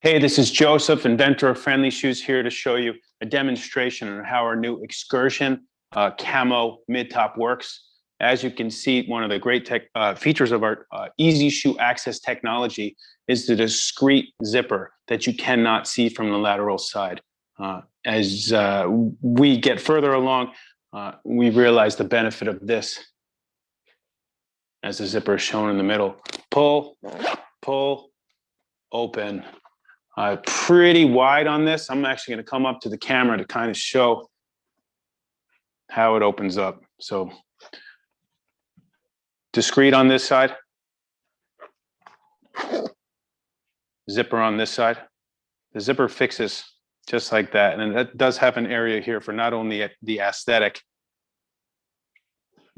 Hey, this is Joseph, inventor of Friendly Shoes, here to show you a demonstration on how our new Excursion camo mid-top works. As you can see, one of the great features of our Easy Shoe Access technology is the discrete zipper that you cannot see from the lateral side. As we get further along, we realize the benefit of this, as the zipper is shown in the middle. Pull, pull, open. Pretty wide on this. I'm actually going to come up to the camera to kind of show how it opens up. So discrete on this side, zipper on this side. The zipper fixes just like that. And that does have an area here for not only the aesthetic,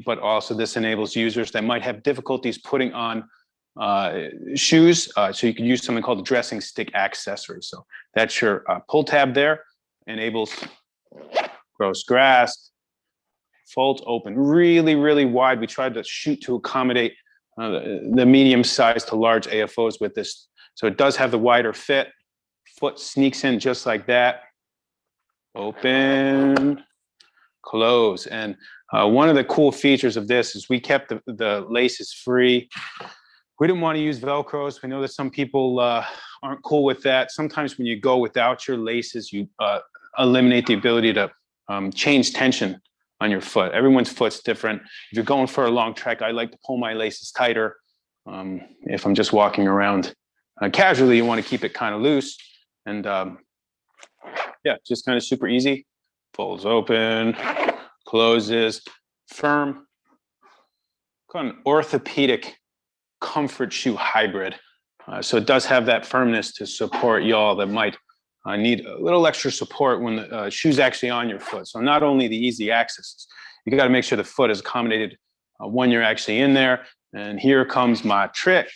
but also this enables users that might have difficulties putting on shoes, so you can use something called the dressing stick accessory. So that's your pull tab there, enables gross grasp, folds open really, really wide. We tried to shoot to accommodate the medium size to large AFOs with this. So it does have the wider fit. Foot sneaks in just like that. Open, close. And one of the cool features of this is we kept the laces free. We didn't want to use Velcros. We know that some people aren't cool with that. Sometimes when you go without your laces, you eliminate the ability to change tension on your foot. Everyone's foot's different. If you're going for a long trek, I like to pull my laces tighter. If I'm just walking around casually, you want to keep it kind of loose. And yeah, just kind of super easy. Folds open, closes, firm. Kind of orthopedic comfort shoe hybrid. So it does have that firmness to support y'all that might need a little extra support when the shoe's actually on your foot. So not only the easy access, you got to make sure the foot is accommodated when you're actually in there. And here comes my trick.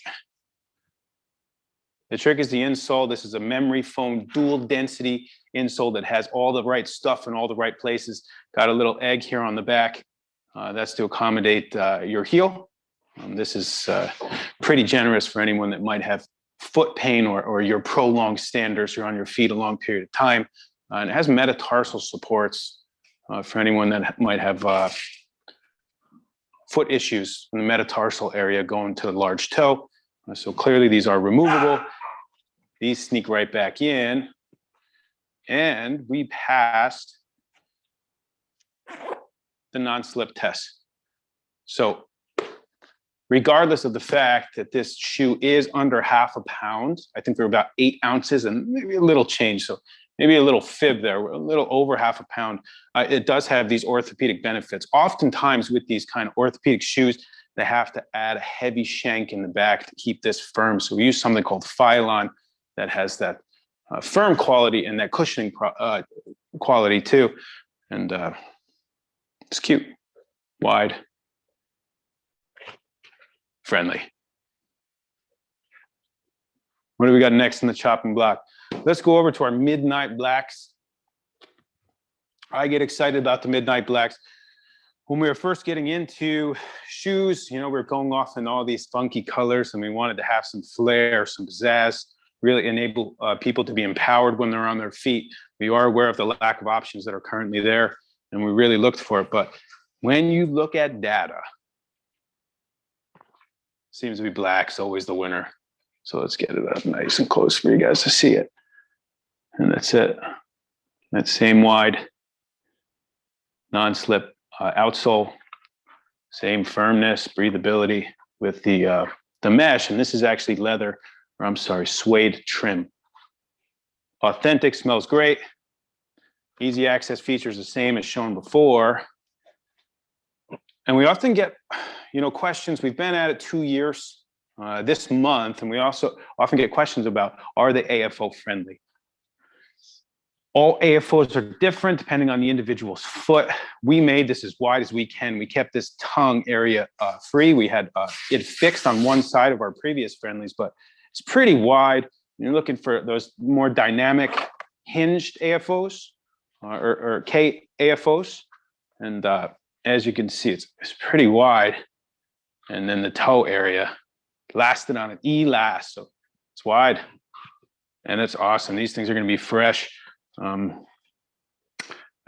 The trick is the insole. This is a memory foam dual density insole that has all the right stuff in all the right places. Got a little egg here on the back. That's to accommodate your heel. This is pretty generous for anyone that might have foot pain or you're prolonged standers, you're on your feet a long period of time. And it has metatarsal supports for anyone that might have foot issues in the metatarsal area going to the large toe. So clearly these are removable. These sneak right back in. And we passed the non-slip test. So regardless of the fact that this shoe is under half a pound, I think they're about 8 ounces and maybe a little change. So maybe a little fib there, a little over half a pound. It does have these orthopedic benefits. Oftentimes with these kind of orthopedic shoes, they have to add a heavy shank in the back to keep this firm. So we use something called Phylon that has that firm quality and that cushioning quality too. And it's cute, wide, friendly. What do we got next in the chopping block? Let's go over to our midnight blacks. I get excited about the midnight blacks. When we were first getting into shoes, you know, we were going off in all these funky colors and we wanted to have some flair, some pizzazz, really enable people to be empowered when they're on their feet. We are aware of the lack of options that are currently there and we really looked for it. But when you look at data, seems to be black's always the winner. So let's get it up nice and close for you guys to see it. And that's it. That same wide non-slip outsole, same firmness, breathability with the mesh. And this is actually leather, or I'm sorry, suede trim. Authentic, smells great. Easy access features the same as shown before. And we often get, you know, questions. We've been at it 2 years this month, and we also often get questions about, are they AFO friendly? All AFOs are different depending on the individual's foot. We made this as wide as we can. We kept this tongue area free. We had it fixed on one side of our previous friendlies, but it's pretty wide. You're looking for those more dynamic hinged AFOs or K AFOs. And as you can see, it's pretty wide. And then the toe area lasted on an E-last, so it's wide. And that's awesome. These things are going to be fresh.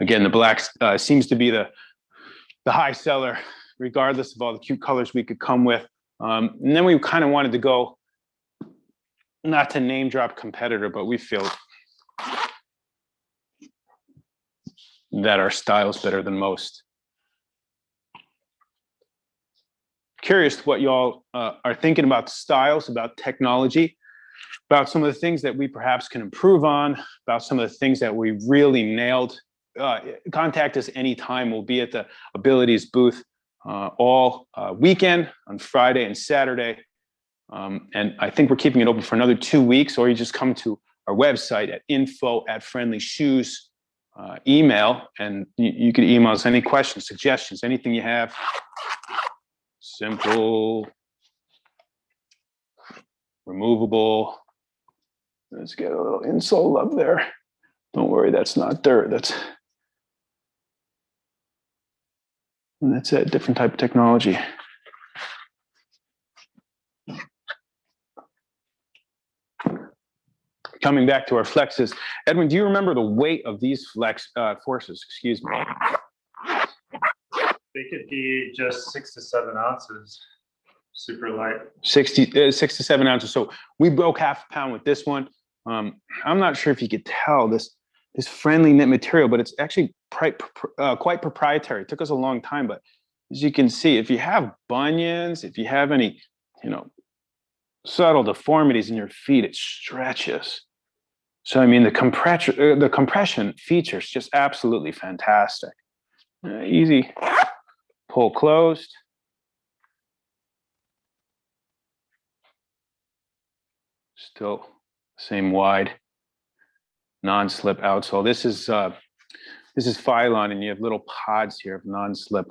Again, the black seems to be the high seller, regardless of all the cute colors we could come with. And then we kind of wanted to go, not to name drop competitor, but we feel that our style's better than most. Curious what y'all are thinking about styles, about technology, about some of the things that we perhaps can improve on, about some of the things that we really nailed. Contact us anytime. We'll be at the Abilities booth all weekend on Friday and Saturday. And I think we're keeping it open for another 2 weeks, or you just come to our website at info@friendlyshoes, email, and you can email us any questions, suggestions, anything you have. Simple, removable. Let's get a little insole up there. Don't worry, that's not dirt. That's a different type of technology. Coming back to our flexes, Edwin, do you remember the weight of these flex forces? Excuse me. They could be just 6 to 7 ounces, super light. 6 to 7 ounces. So we broke half a pound with this one. I'm not sure if you could tell this friendly knit material, but it's actually quite proprietary. It took us a long time, but as you can see, if you have bunions, if you have any, subtle deformities in your feet, it stretches. So I mean, the compression features just absolutely fantastic. Easy. Pull closed. Still same wide, non-slip outsole. This is Phylon, and you have little pods here of non-slip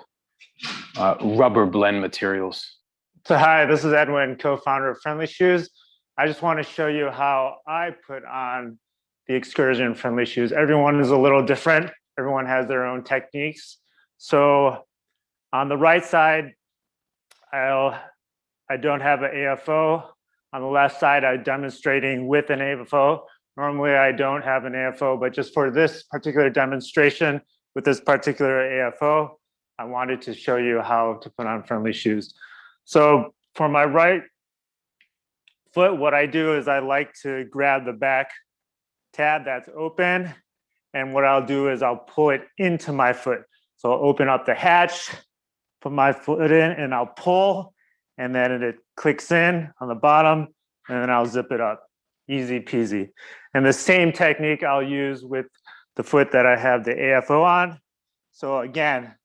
rubber blend materials. So hi, this is Edwin, co-founder of Friendly Shoes. I just want to show you how I put on the Excursion Friendly Shoes. Everyone is a little different. Everyone has their own techniques. So on the right side, I don't have an AFO. On the left side, I'm demonstrating with an AFO. Normally, I don't have an AFO, but just for this particular demonstration with this particular AFO, I wanted to show you how to put on Friendly Shoes. So for my right foot, what I do is I like to grab the back tab that's open. And what I'll do is I'll pull it into my foot. So I'll open up the hatch, put my foot in, and I'll pull, and then it clicks in on the bottom, and then I'll zip it up. Easy peasy. And the same technique I'll use with the foot that I have the AFO on. So again,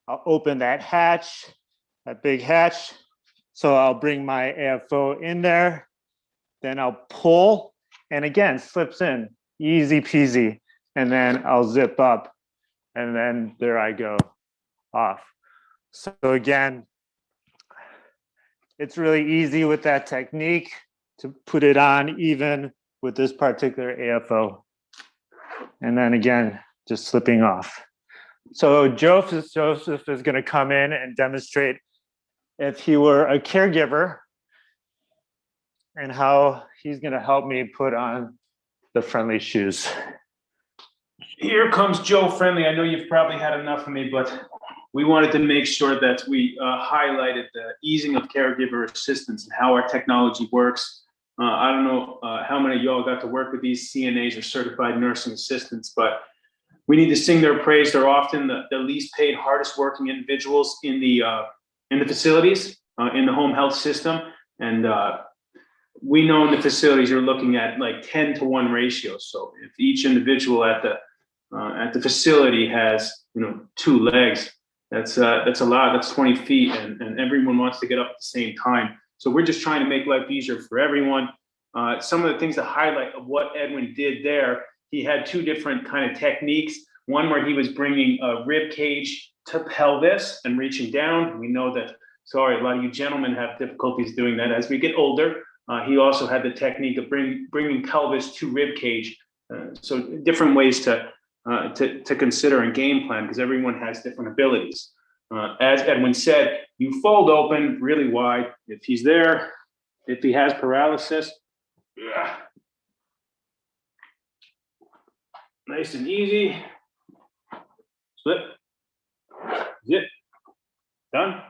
I'll open that hatch, that big hatch. So I'll bring my AFO in there, then I'll pull, and again, slips in, easy peasy. And then I'll zip up, and then there I go, off. So again, it's really easy with that technique to put it on even with this particular AFO. And then again, just slipping off. So Joseph is going to come in and demonstrate if he were a caregiver and how he's going to help me put on the Friendly Shoes. Here comes Joe Friendly. I know you've probably had enough of me, but we wanted to make sure that we highlighted the easing of caregiver assistance and how our technology works. I don't know how many of y'all got to work with these CNAs or certified nursing assistants, but we need to sing their praise. They're often the least paid, hardest working individuals in the facilities, in the home health system. And we know in the facilities you're looking at like 10-to-1 ratio. So if each individual at the facility has 2 legs, that's a lot. That's 20 feet, and everyone wants to get up at the same time. So we're just trying to make life easier for everyone. Some of the things to highlight of what Edwin did there, he had 2 different kind of techniques. One where he was bringing a rib cage to pelvis and reaching down. We know that, sorry, a lot of you gentlemen have difficulties doing that as we get older. He also had the technique of bringing pelvis to rib cage. So different ways to consider and game plan, because everyone has different abilities. As Edwin said, you fold open really wide. If he's there, if he has paralysis, Nice and easy. Slip. Zip. Done.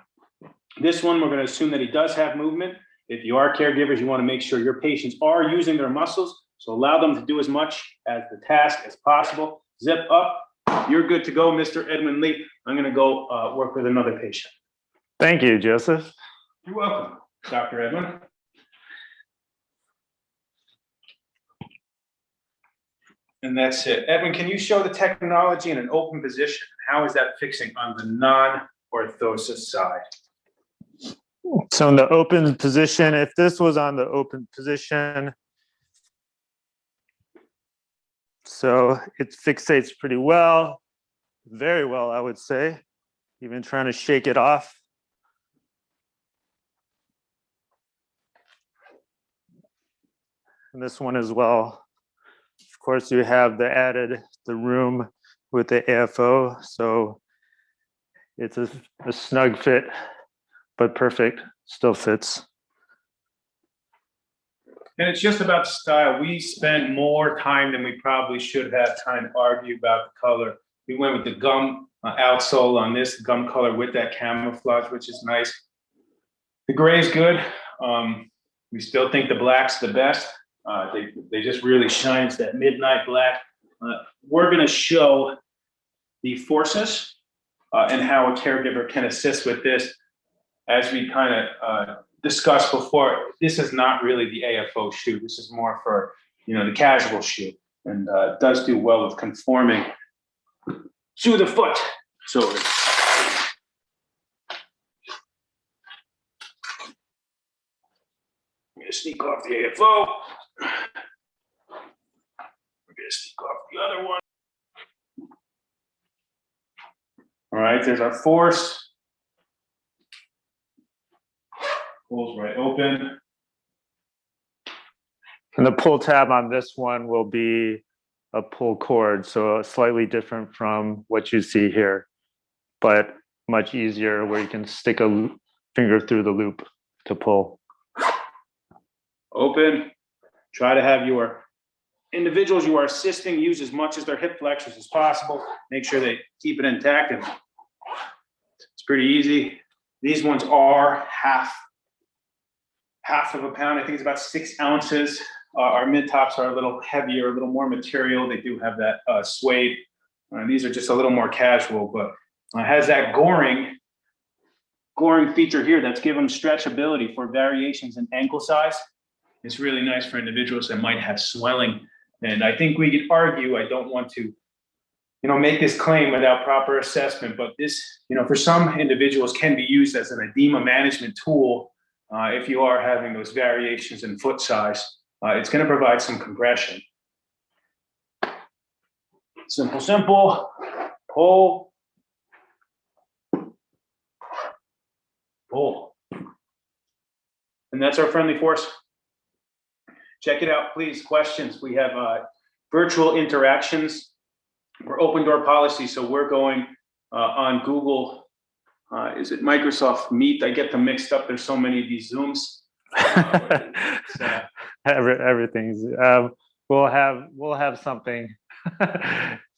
This one, we're going to assume that he does have movement. If you are caregivers, you want to make sure your patients are using their muscles. So allow them to do as much as the task as possible. Zip up. You're good to go, Mr. Edwin Lee. I'm going to go work with another patient. Thank you, Joseph. You're welcome, Dr. Edwin. And that's it. Edwin, can you show the technology in an open position? How is that fixing on the non-orthosis side? So in the open position, if this was on the open position, so it fixates pretty well, very well, I would say, even trying to shake it off. And this one as well. Of course, you have the room with the AFO, so it's a snug fit, but perfect, still fits. And it's just about style. We spent more time than we probably should have trying to argue about the color. We went with the gum outsole on this gum color with that camouflage, which is nice. The gray is good. We still think the black's the best. They just really shine. It's that midnight black. We're going to show the forces and how a caregiver can assist with this. As we kind of discussed before, this is not really the AFO shoe. This is more for, the casual shoe, and it does do well with conforming to the foot. So I'm going to sneak off the AFO. We're going to sneak off the other one. All right, there's our force. Pulls right open. And the pull tab on this one will be a pull cord, so slightly different from what you see here, but much easier where you can stick a finger through the loop to pull. Open. Try to have your individuals you are assisting use as much as their hip flexors as possible. Make sure they keep it intact, and it's pretty easy. These ones are half of a pound. I think it's about 6 ounces. Our mid tops are a little heavier, a little more material. They do have that suede. These are just a little more casual, but has that goring feature here that's given stretchability for variations in ankle size. It's really nice for individuals that might have swelling. And I think we could argue, I don't want to, make this claim without proper assessment, but this, for some individuals can be used as an edema management tool. If you are having those variations in foot size, it's going to provide some compression. Simple. Pull. Pull. And that's our friendly force. Check it out, please. Questions. We have virtual interactions. We're open door policy, so we're going on Google. Is it Microsoft Meet? I get them mixed up. There's so many of these Zooms. Everything's. We'll have something.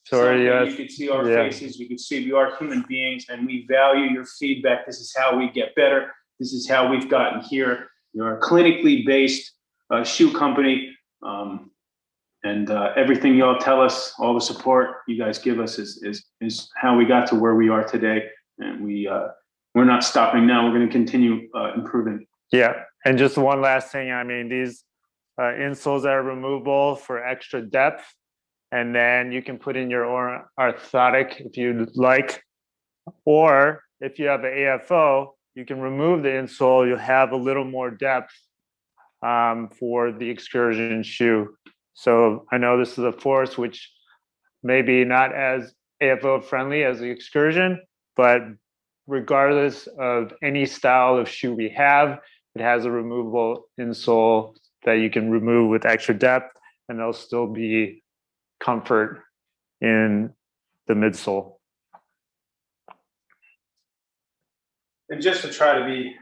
Sorry. You can see our faces. You can see we are human beings, and we value your feedback. This is how we get better. This is how we've gotten here. You're a clinically based shoe company, and everything y'all tell us, all the support you guys give us is how we got to where we are today. And we're not stopping now. We're going to continue improving. Yeah, and just one last thing. I mean, these insoles are removable for extra depth, and then you can put in your orthotic if you'd like, or if you have an AFO, you can remove the insole. You'll have a little more depth for the excursion shoe. So I know this is a force which may be not as AFO friendly as the excursion, but regardless of any style of shoe we have, it has a removable insole that you can remove with extra depth, and there'll still be comfort in the midsole. And just to try to be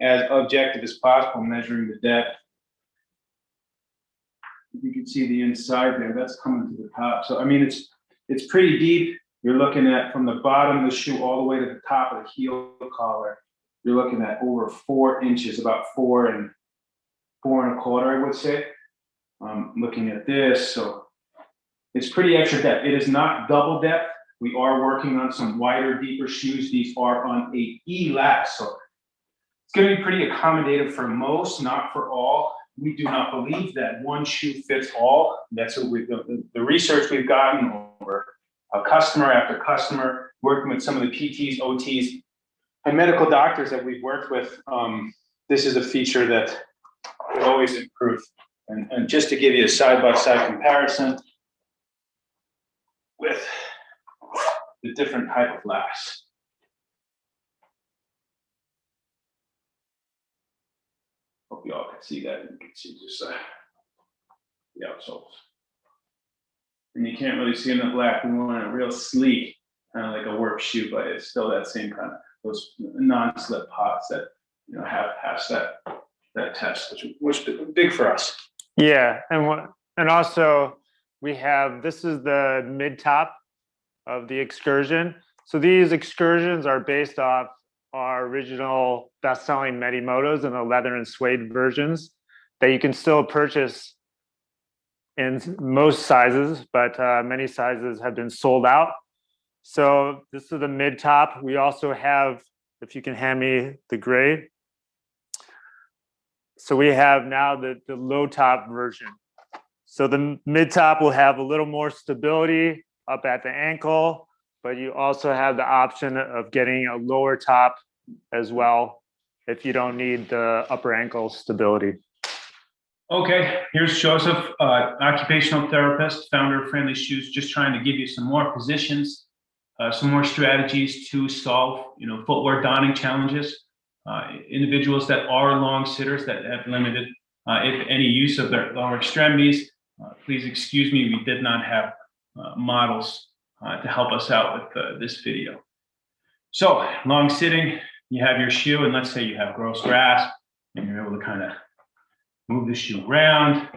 as objective as possible, measuring the depth. If you can see the inside there, that's coming to the top. So I mean, it's pretty deep. You're looking at from the bottom of the shoe all the way to the top of the heel collar. You're looking at over 4 inches, about 4.25, I would say. Looking at this, so it's pretty extra depth. It is not double depth. We are working on some wider, deeper shoes. These are on a E-last, so it's going to be pretty accommodative for most, not for all. We do not believe that one shoe fits all. That's what the research we've gotten over customer after customer, working with some of the PTs, OTs, and medical doctors that we've worked with. This is a feature that will always improve. And just to give you a side-by-side comparison with the different type of last. Hope you all can see that. You can see just the outsoles. And you can't really see in the black. We want a real sleek, kind of like a work shoe, but it's still that same kind of those non-slip pods that have passed that test, which is big for us. Yeah, and also we have, this is the mid top of the Excursion. So these Excursions are based off our original best-selling Medimotos and the leather and suede versions that you can still purchase in most sizes, but many sizes have been sold out. So this is the mid top. We also have, if you can hand me the gray. So we have now the low top version. So the mid top will have a little more stability up at the ankle, but you also have the option of getting a lower top as well if you don't need the upper ankle stability. Okay, here's Joseph, occupational therapist, founder of Friendly Shoes, just trying to give you some more positions, some more strategies to solve, footwear donning challenges. Individuals that are long sitters that have limited, if any, use of their lower extremities. Please excuse me, we did not have models to help us out with this video. So, long sitting, you have your shoe, and let's say you have gross grasp, and you're able to kind of move the shoe around.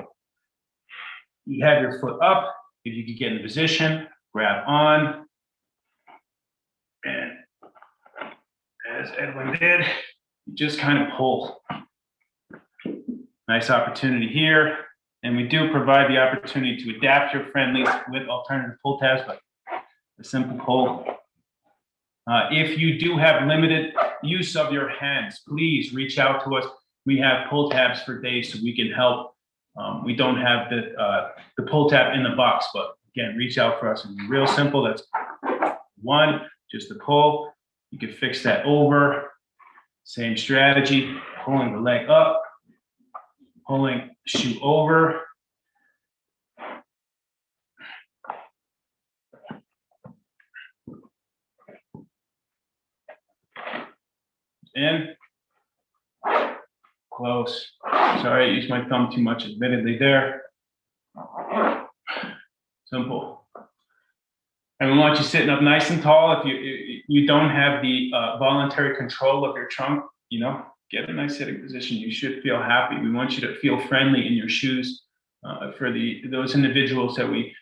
You have your foot up. If you could get in position, grab on. And as Edwin did, you just kind of pull. Nice opportunity here. And we do provide the opportunity to adapt your Friendlies with alternative pull tabs, but a simple pull. If you do have limited use of your hands, please reach out to us. We have pull tabs for days so we can help. We don't have the pull tab in the box, but again, reach out for us. It's real simple. That's one, just a pull. You can fix that over. Same strategy, pulling the leg up, pulling the shoe over. In, close. Sorry, I used my thumb too much, admittedly there. Simple. And we want you sitting up nice and tall. If you don't have the voluntary control of your trunk, get a nice sitting position. You should feel happy. We want you to feel friendly in your shoes. For those individuals that we,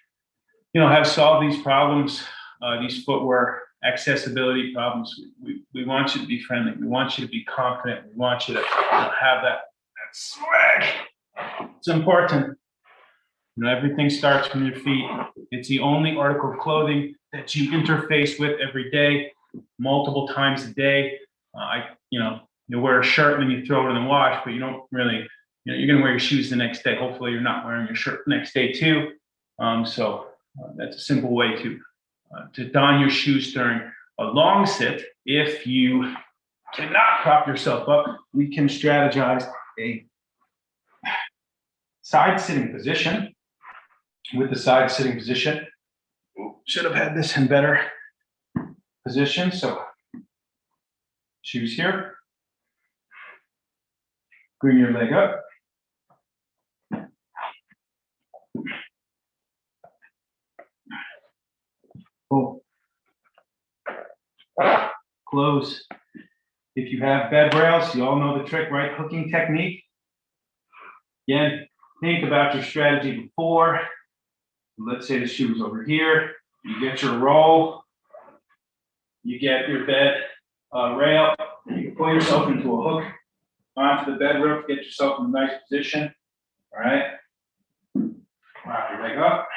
have solved these problems, these footwear accessibility problems. We want you to be friendly. We want you to be confident. We want you to have that swag. It's important. Everything starts from your feet. It's the only article of clothing that you interface with every day, multiple times a day. You wear a shirt and then you throw it in the wash, but you don't really, you're going to wear your shoes the next day. Hopefully you're not wearing your shirt the next day too. So that's a simple way to don your shoes during a long sit. If you cannot prop yourself up, we can strategize a side sitting position. With the side sitting position, should have had this in better position. So shoes here, bring your leg up. Pull. Close. If you have bed rails, you all know the trick, right? Hooking technique. Again, think about your strategy before. Let's say the shoe's over here. You get your roll. You get your bed rail. You can pull yourself into a hook onto the bed roof. Get yourself in a nice position. All right. Wrap your leg up.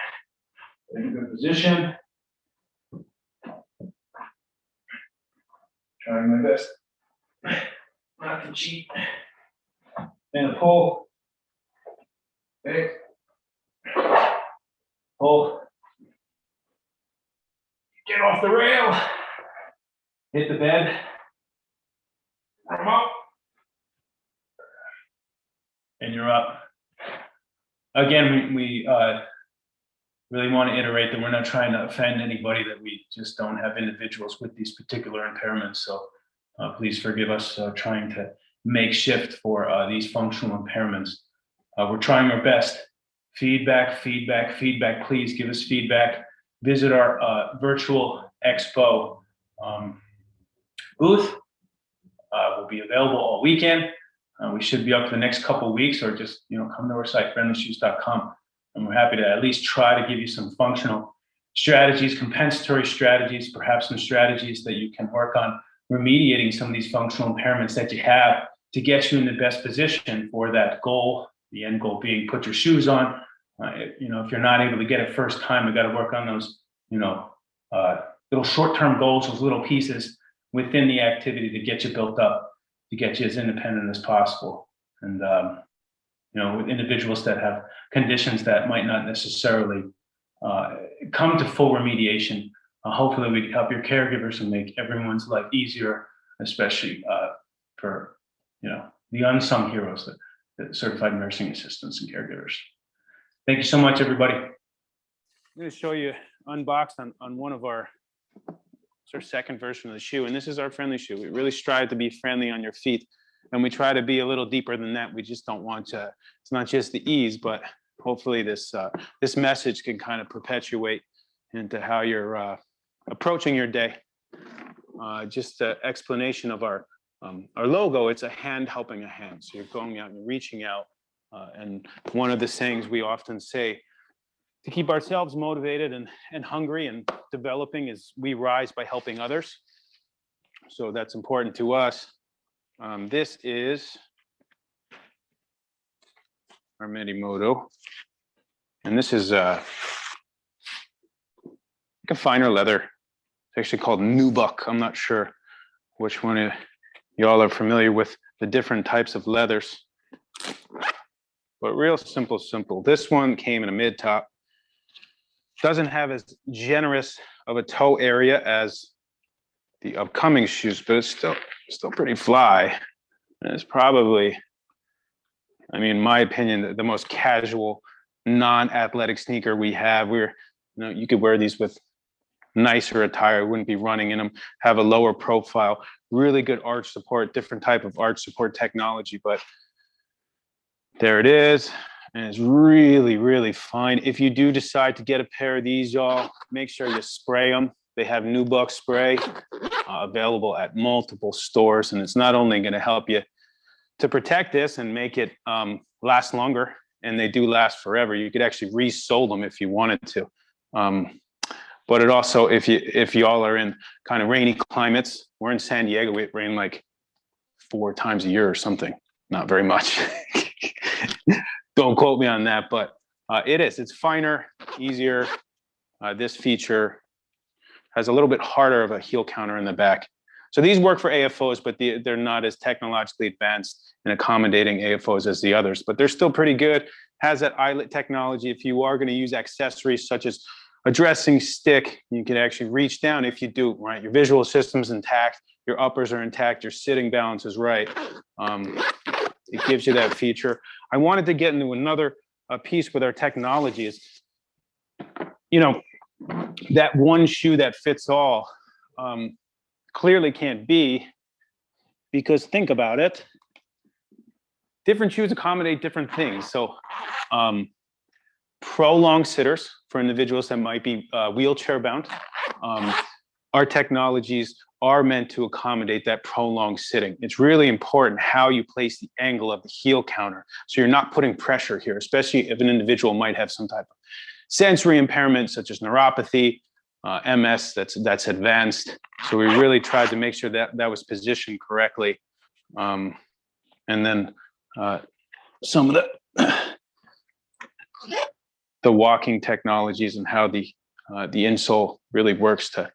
Get in a good position. Trying my best not to cheat. And a pull. Okay. Pull. Get off the rail. Hit the bed. Come up. And you're up. Again, we really want to iterate that we're not trying to offend anybody, that we just don't have individuals with these particular impairments. So please forgive us trying to make shift for these functional impairments. We're trying our best. Feedback, feedback, feedback. Please give us feedback. Visit our virtual expo booth. Will be available all weekend. We should be up for the next couple of weeks, or just come to our site, friendlyshoes.com. And we're happy to at least try to give you some functional strategies, compensatory strategies, perhaps some strategies that you can work on remediating some of these functional impairments that you have to get you in the best position for that goal, the end goal being put your shoes on. If you're not able to get it first time, we got to work on those, little short-term goals, those little pieces within the activity to get you built up, to get you as independent as possible. And, with individuals that have conditions that might not necessarily come to full remediation, hopefully we can help your caregivers and make everyone's life easier, especially for, the unsung heroes, the certified nursing assistants and caregivers. Thank you so much, everybody. I'm going to show you unboxed on one of our second version of the shoe, and this is our friendly shoe. We really strive to be friendly on your feet, and we try to be a little deeper than that. We just don't want to. It's not just the ease, but hopefully this message can kind of perpetuate into how you're approaching your day. Just an explanation of our logo. It's a hand helping a hand. So you're going out and reaching out. And one of the sayings we often say to keep ourselves motivated and hungry and developing is we rise by helping others. So that's important to us. This is our Medimoto. And this is like a finer leather. It's actually called nubuck. I'm not sure which one of y'all are familiar with the different types of leathers. But real simple. This one came in a mid top. Doesn't have as generous of a toe area as the upcoming shoes, but it's still pretty fly. And it's probably, in my opinion, the most casual, non-athletic sneaker we have. You could wear these with nicer attire, wouldn't be running in them, have a lower profile, really good arch support, different type of arch support technology, but there it is. And it's really, really fine. If you do decide to get a pair of these, y'all, make sure you spray them. They have nubuck spray available at multiple stores. And it's not only going to help you to protect this and make it last longer, and they do last forever. You could actually resole them if you wanted to. But it also, if y'all are in kind of rainy climates, we're in San Diego, it rain like 4 times a year or something. Not very much. Don't quote me on that, but it's finer, easier. This feature has a little bit harder of a heel counter in the back. So these work for AFOs, but they're not as technologically advanced and accommodating AFOs as the others, but they're still pretty good. Has that eyelet technology. If you are going to use accessories such as a dressing stick, you can actually reach down. If you do, right, your visual system's intact, your uppers are intact, your sitting balance is right. It gives you that feature. I wanted to get into another piece with our technology is, that one shoe that fits all clearly can't be, because think about it. Different shoes accommodate different things. So prolonged sitters for individuals that might be wheelchair bound. our technologies are meant to accommodate that prolonged sitting. It's really important how you place the angle of the heel counter. So you're not putting pressure here, especially if an individual might have some type of sensory impairment, such as neuropathy, MS that's advanced. So we really tried to make sure that that was positioned correctly. And then some of the walking technologies and how the insole really works to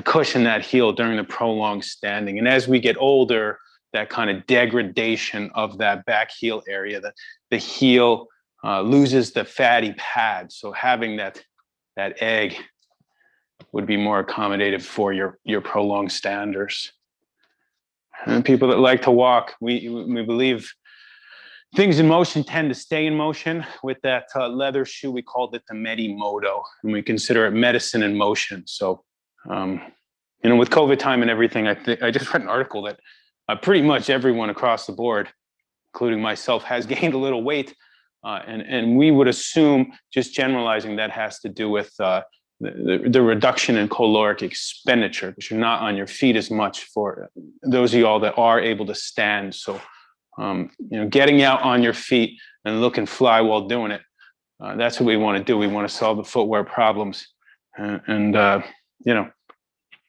cushion that heel during the prolonged standing. And as we get older, that kind of degradation of that back heel area, the heel loses the fatty pad. So having that egg would be more accommodative for your prolonged standers. And people that like to walk, we believe things in motion tend to stay in motion. With that leather shoe, we called it the Medimoto, and we consider it medicine in motion. So, you know, with COVID time and everything, I just read an article that pretty much everyone across the board, including myself, has gained a little weight. And we would assume, just generalizing, that has to do with the reduction in caloric expenditure, because you're not on your feet as much for those of y'all that are able to stand. So, you know, getting out on your feet and looking fly while doing it, that's what we want to do. We want to solve the footwear problems and you know,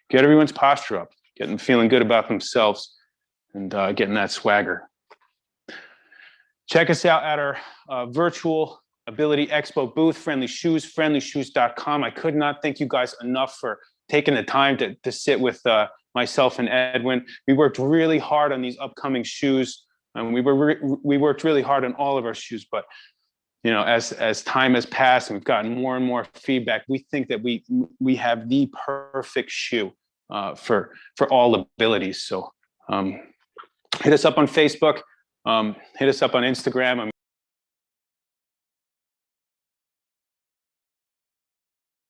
get everyone's posture up, get them feeling good about themselves, and getting that swagger. Check us out at our virtual Ability Expo booth, Friendly Shoes, friendlyshoes.com. I could not thank you guys enough for taking the time to sit with myself and Edwin. We worked really hard on these upcoming shoes, and we worked really hard on all of our shoes. But you know, as time has passed and we've gotten more and more feedback, we think that we have the perfect shoe for all abilities. So hit us up on Facebook, hit us up on Instagram.